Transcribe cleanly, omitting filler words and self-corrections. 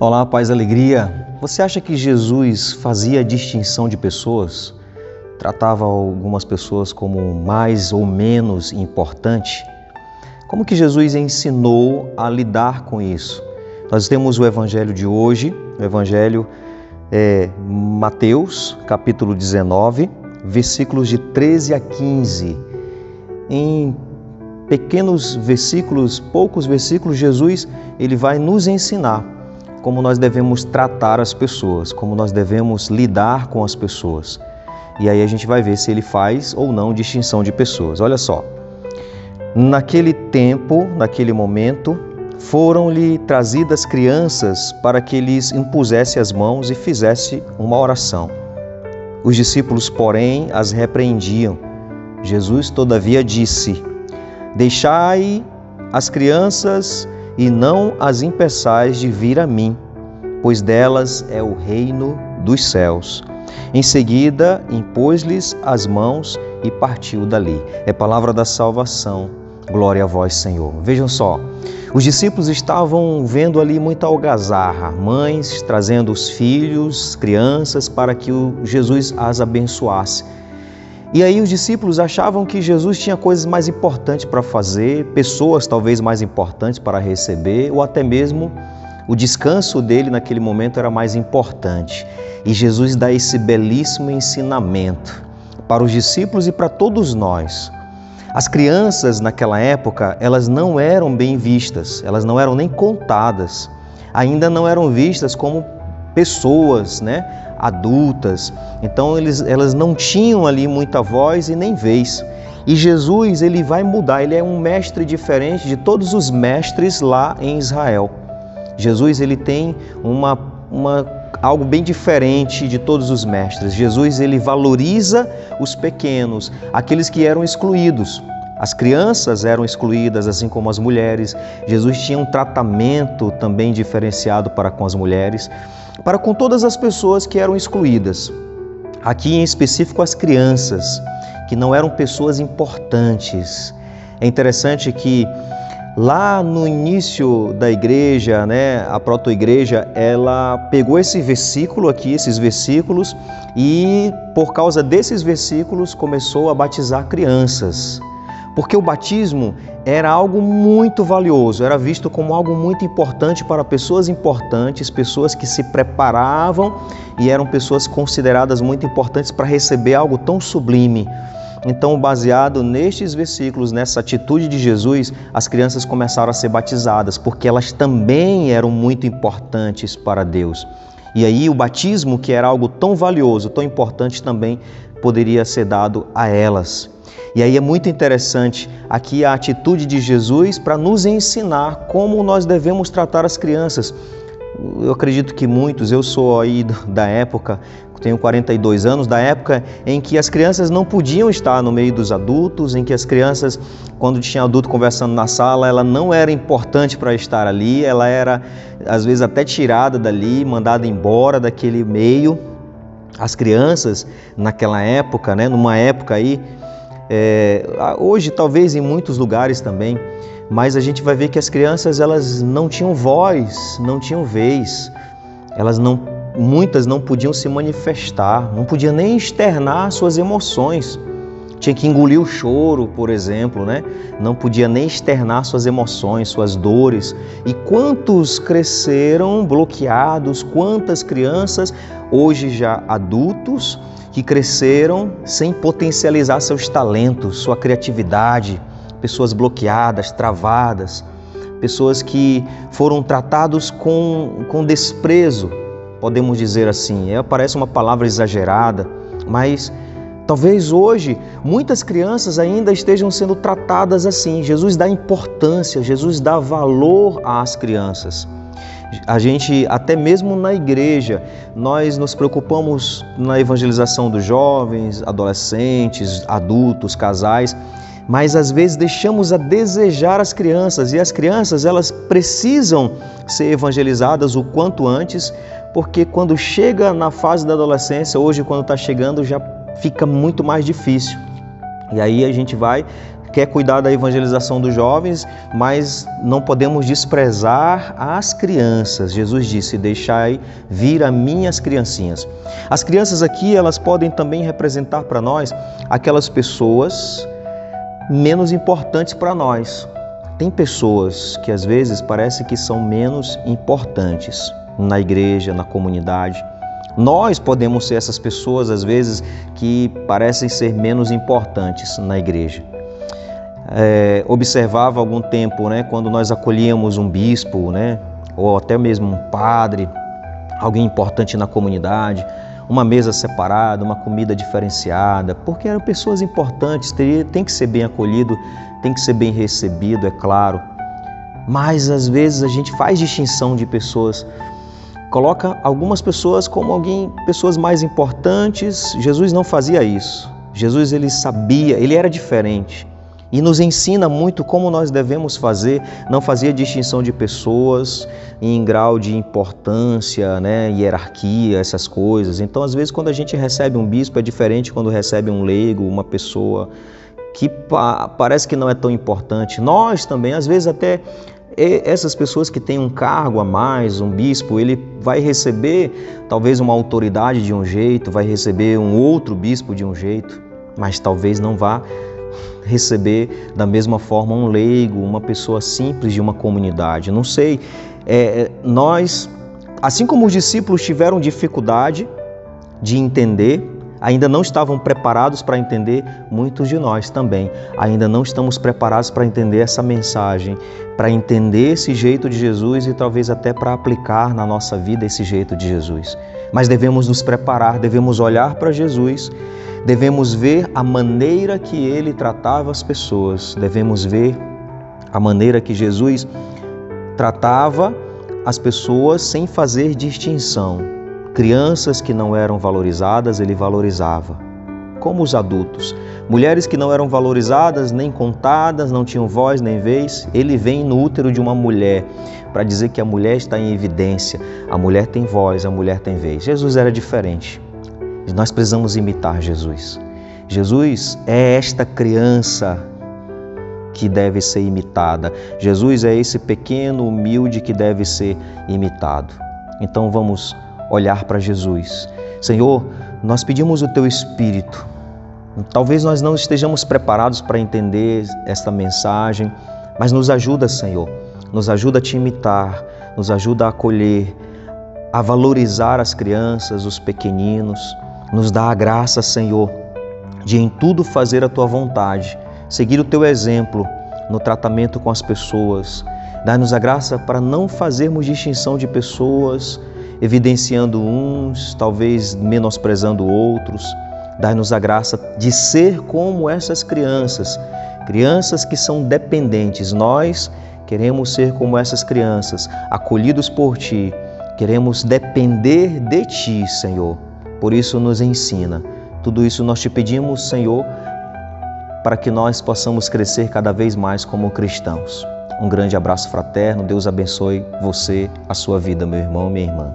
Olá, paz e alegria. Você acha que Jesus fazia distinção de pessoas? Tratava algumas pessoas como mais ou menos importante? Como que Jesus ensinou a lidar com isso? Nós temos o evangelho de hoje, o evangelho Mateus, capítulo 19, versículos de 13 a 15. Em pequenos versículos, poucos versículos, Jesus ele vai nos ensinar como nós devemos tratar as pessoas, como nós devemos lidar com as pessoas. E aí a gente vai ver se ele faz ou não distinção de pessoas. Olha só, naquele tempo, naquele momento, foram-lhe trazidas crianças para que lhes impusesse as mãos e fizesse uma oração. Os discípulos, porém, as repreendiam. Jesus, todavia, disse: Deixai as crianças e não as impeçais de vir a mim, pois delas é o reino dos céus. Em seguida, impôs-lhes as mãos e partiu dali. É palavra da salvação. Glória a vós, Senhor. Vejam só, os discípulos estavam vendo ali muita algazarra, mães trazendo os filhos, crianças, para que Jesus as abençoasse. E aí os discípulos achavam que Jesus tinha coisas mais importantes para fazer, pessoas talvez mais importantes para receber, ou até mesmo o descanso dele naquele momento era mais importante. E Jesus dá esse belíssimo ensinamento para os discípulos e para todos nós. As crianças naquela época, elas não eram bem vistas, elas não eram nem contadas, ainda não eram vistas como pessoas, adultas. Então elas não tinham ali muita voz e nem vez. E Jesus ele vai mudar, ele é um mestre diferente de todos os mestres lá em Israel. Jesus ele tem algo bem diferente de todos os mestres. Jesus ele valoriza os pequenos, aqueles que eram excluídos. As crianças eram excluídas, assim como as mulheres. Jesus tinha um tratamento também diferenciado para com as mulheres, para com todas as pessoas que eram excluídas. Aqui em específico as crianças, que não eram pessoas importantes. É interessante que lá no início da igreja, a proto-igreja, ela pegou esse versículo aqui, esses versículos, e por causa desses versículos começou a batizar crianças. Porque o batismo era algo muito valioso, era visto como algo muito importante para pessoas importantes, pessoas que se preparavam e eram pessoas consideradas muito importantes para receber algo tão sublime. Então, baseado nestes versículos, nessa atitude de Jesus, as crianças começaram a ser batizadas, porque elas também eram muito importantes para Deus. E aí o batismo, que era algo tão valioso, tão importante, também poderia ser dado a elas. E aí é muito interessante aqui a atitude de Jesus para nos ensinar como nós devemos tratar as crianças. Eu acredito que muitos, eu sou aí da época, tenho 42 anos, da época em que as crianças não podiam estar no meio dos adultos, em que as crianças, quando tinha adulto conversando na sala, ela não era importante para estar ali, ela era às vezes até tirada dali, mandada embora daquele meio. As crianças naquela época, numa época aí, hoje talvez em muitos lugares também, mas a gente vai ver que as crianças elas não tinham voz, não tinham vez, muitas não podiam se manifestar, não podiam nem externar suas emoções, tinha que engolir o choro, por exemplo, não podia nem externar suas emoções, suas dores. E quantos cresceram bloqueados, quantas crianças, hoje já adultos, que cresceram sem potencializar seus talentos, sua criatividade, pessoas bloqueadas, travadas, pessoas que foram tratados com desprezo, podemos dizer assim. Parece uma palavra exagerada, mas talvez hoje muitas crianças ainda estejam sendo tratadas assim. Jesus dá importância, Jesus dá valor às crianças. A gente, até mesmo na igreja, nós nos preocupamos na evangelização dos jovens, adolescentes, adultos, casais, mas às vezes deixamos a desejar as crianças, e as crianças elas precisam ser evangelizadas o quanto antes, porque quando chega na fase da adolescência, hoje quando está chegando já fica muito mais difícil. E aí a gente vai quer cuidar da evangelização dos jovens, mas não podemos desprezar as crianças. Jesus disse: deixai vir a mim as criancinhas. As crianças aqui, elas podem também representar para nós aquelas pessoas menos importantes para nós. Tem pessoas que às vezes parece que são menos importantes na igreja, na comunidade. Nós podemos ser essas pessoas às vezes que parecem ser menos importantes na igreja. Observava há algum tempo, quando nós acolhíamos um bispo, ou até mesmo um padre, alguém importante na comunidade, uma mesa separada, uma comida diferenciada, porque eram pessoas importantes, tem que ser bem acolhido, tem que ser bem recebido, é claro. Mas às vezes a gente faz distinção de pessoas, coloca algumas pessoas como pessoas mais importantes. Jesus não fazia isso. Jesus, ele sabia, ele era diferente. E nos ensina muito como nós devemos fazer, não fazia distinção de pessoas em grau de importância, hierarquia, essas coisas. Então, às vezes, quando a gente recebe um bispo, é diferente quando recebe um leigo, uma pessoa que parece que não é tão importante. Nós também, às vezes, até essas pessoas que têm um cargo a mais, um bispo, ele vai receber talvez uma autoridade de um jeito, vai receber um outro bispo de um jeito, mas talvez não vá receber da mesma forma um leigo, uma pessoa simples de uma comunidade. Não sei, nós, assim como os discípulos tiveram dificuldade de entender, ainda não estavam preparados para entender, muitos de nós também ainda não estamos preparados para entender essa mensagem, para entender esse jeito de Jesus e talvez até para aplicar na nossa vida esse jeito de Jesus. Mas devemos nos preparar, devemos olhar para Jesus, devemos ver a maneira que ele tratava as pessoas, devemos ver a maneira que Jesus tratava as pessoas sem fazer distinção. Crianças que não eram valorizadas, ele valorizava, como os adultos. Mulheres que não eram valorizadas, nem contadas, não tinham voz nem vez, ele vem no útero de uma mulher para dizer que a mulher está em evidência, a mulher tem voz, a mulher tem vez. Jesus era diferente. Nós precisamos imitar Jesus. Jesus é esta criança que deve ser imitada. Jesus é esse pequeno, humilde que deve ser imitado. Então vamos olhar para Jesus. Senhor, nós pedimos o Teu Espírito. Talvez nós não estejamos preparados para entender esta mensagem, mas nos ajuda, Senhor. Nos ajuda a Te imitar, nos ajuda a acolher, a valorizar as crianças, os pequeninos. Nos dá a graça, Senhor, de em tudo fazer a Tua vontade, seguir o Teu exemplo no tratamento com as pessoas. Dá-nos a graça para não fazermos distinção de pessoas, evidenciando uns, talvez menosprezando outros. Dá-nos a graça de ser como essas crianças, crianças que são dependentes. Nós queremos ser como essas crianças, acolhidos por Ti. Queremos depender de Ti, Senhor. Por isso nos ensina. Tudo isso nós Te pedimos, Senhor, para que nós possamos crescer cada vez mais como cristãos. Um grande abraço fraterno. Deus abençoe você, a sua vida, meu irmão, minha irmã.